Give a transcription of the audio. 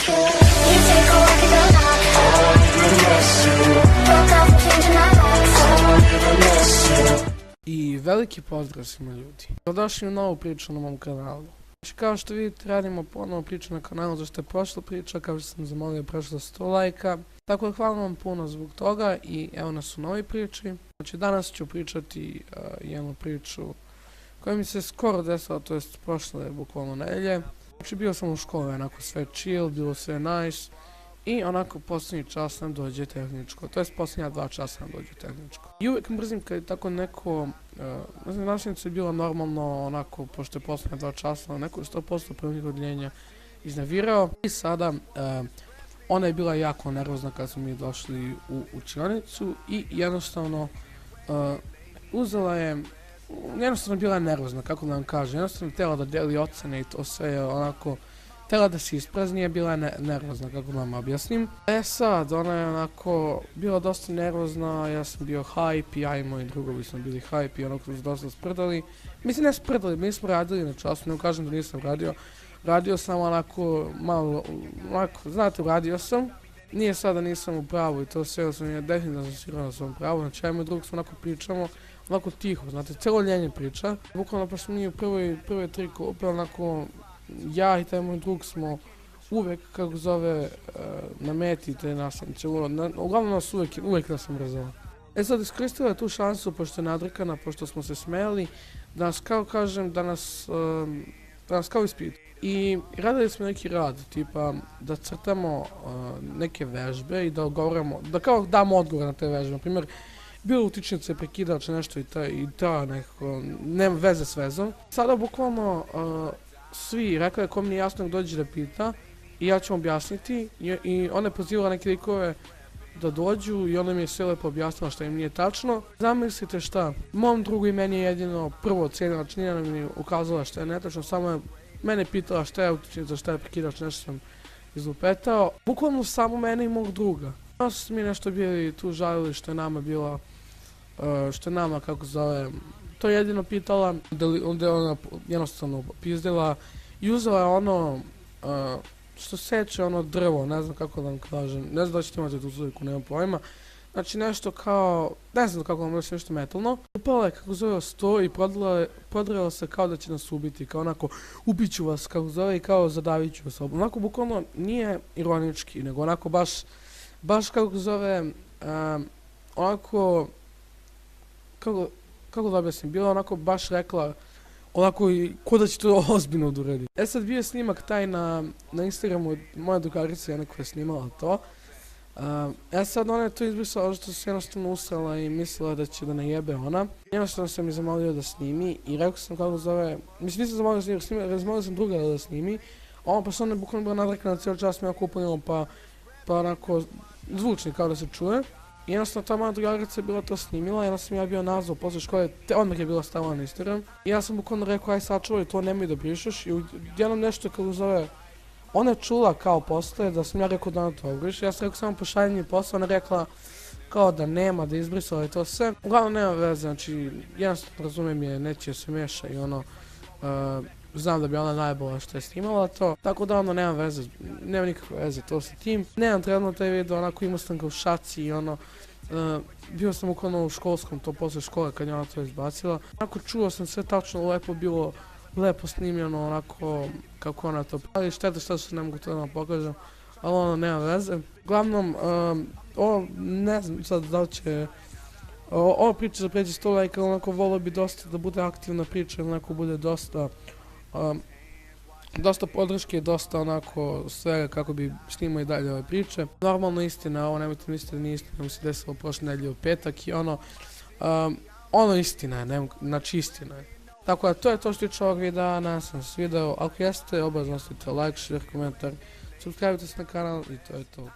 You take a walk in the dark. I won't even miss you. Broke off and changing my life. I won't even miss you. I veliki pozdrav svima ljudi. Dobrodošli u novu priču na mom kanalu. Znači, kao što vidite, radimo ponovo priču na kanalu zašto je prošla priča, kao što sam zamolio, prešla 100 lajka. Tako da hvala vam puno zbog toga i evo nas u novoj priči. Znači, danas ću pričati jednu priču koja mi se skoro desila, to jest prošle bukvalno nedelje. Znači, bio sam u školi, onako sve chill, bilo sve nice. I onako posljednji čas nam dođe tehničko, to jest posljednja 2 časa nam dođe tehničko. I uvijek mrzim kad je tako neko, ne znam, nastavnica je bila normalno onako, pošto je posljednja 2 časa, neko je 100% prvnih odljenja iznervirao. I sada, ona je bila jako nervozna kad smo mi došli u učionicu i jednostavno uzela je, jednostavno bila je nervozna, kako da vam kažem, jednostavno htjela da deli ocene i to sve je onako, htjela da se isprazni, je bila nervozna, kako da vam objasnim. Sad, ona je onako bila dosta nervozna, ja sam bio hype i ja i moji drugovi smo bili hype i onako smo se dosta sprdali. Mislim, ne sprdali, mi smo radili na času, ne kažem da nisam radio. Radio sam onako malo, onako, znate, radio sam. Nije sada nisam u pravu i to sve, sam je definitivno sigurno da sam u pravu. Znači, ja i moj drug smo onako pričamo, onako tiho, znate, cijelo ljenje priča. Bukvalno pa smo mi u prve 3 klupe, onako, ja i taj moj drug smo uvek, kako zove, na meti te nastavnice. Uglavnom nas uvek nas mrzela. Sad iskoristila je tu šansu, pošto je nadrkana, pošto smo se smijali, da nas kao kažem, da nas kao ispitu. I radili smo neki rad, tipa da crtamo neke vežbe i da odgovorimo, da kao damo odgovor na te vežbe. Na primjer, bilo utičnice, prekidač, nešto i ta nekako, nema veze s vezom. Sada bukvalno svi rekao je ko mi nije jasno nek dođe da pita i ja ću objasniti i ona je pozivala neke likove da dođu i ona mi je sve lepo objasnila što im nije tačno. Zamislite šta, mom drugu i meni je jedino prvo ocijenila, znači nije nam mi ukazala što je netačno, samo je mene pitala šta je utičnica, šta je prekidač, nešto sam izlupetao. Bukvalno samo mene i mog druga. Onda su mi nešto bili tu žalili što je nama bila, što je nama, kako zove, to je jedino pitala, onda je ona jednostavno pizdila i uzela je ono što seče ono drvo, ne znam kako da vam kažem, ne znam da ćete imati tu sliku, nemam pojma. Znači nešto kao, ne znam kako vam reći, nešto metalno. Upala je, kako zove, sto i prodrela se kao da će nas ubiti, kao onako ubiću vas, kako zove, i kao zadavit ću vas. Onako bukvalno nije ironički, nego onako baš kako zove, onako, kako da objasnim, bila onako baš rekla, onako i ko da će to ozbiljno da uredi. Sad bio je snimak taj na Instagramu, moja drugarica je neko je snimala to. Sad ona je to izbrisala što se jednostavno usrala i mislila da će da najebe ona. Jednostavno sam mi zamolio da snimi i rekao sam kako zove, mislim nisam zamolio da snimi, zamolio sam druga da snimi. Ona pa sam bukvalno bila nadrekana cijel čas me upunilo pa onako zvučni kao da se čuje. I jednostavno ta moja drugarica je bila to snimila, jedno sam ja bio nazvao posle škole, odmah je bila stavila na Instagram. I ja sam bukvalno rekao aj sačuvaj to, nemoj da brišeš i jednom nešto kako zove, ona je čula kao posle da sam ja rekao da ona to obriše, ja sam rekao samo pošalji mi posle, ona rekla kao da nema, da izbrisala i to sve. Uglavnom nema veze, znači jednostavno razumijem je, neće se meša i ono, znam da bi ona najbolja što je snimala to, tako da ono nema veze, nema nikakve veze to sa tim. Nemam trenutno taj video, onako imao sam ga u šaci i ono, bio sam ukladno u školskom, to posle škole kad je ona to izbacila. Onako čuo sam sve tačno, lepo bilo, lepo snimljeno, onako kako ona to pravi, šteta što se ne mogu to da vam pokažem, ali ono nema veze. Uglavnom, ovo ne znam sad da li će, ova priča da pređe 100 lajka, onako volio bi dosta da bude aktivna priča, onako bude dosta podrške, dosta onako svega kako bi snimao i dalje ove priče. Normalno istina, ovo nemojte misliti da nije istina, mi se desilo prošle nedelje u petak i ono istina je, znači istina je. Tako da to je to što tiče ovog videa, nadam sam se video, ako jeste obavezno ostavite like, share, komentar, subscribe se na kanal i to je to,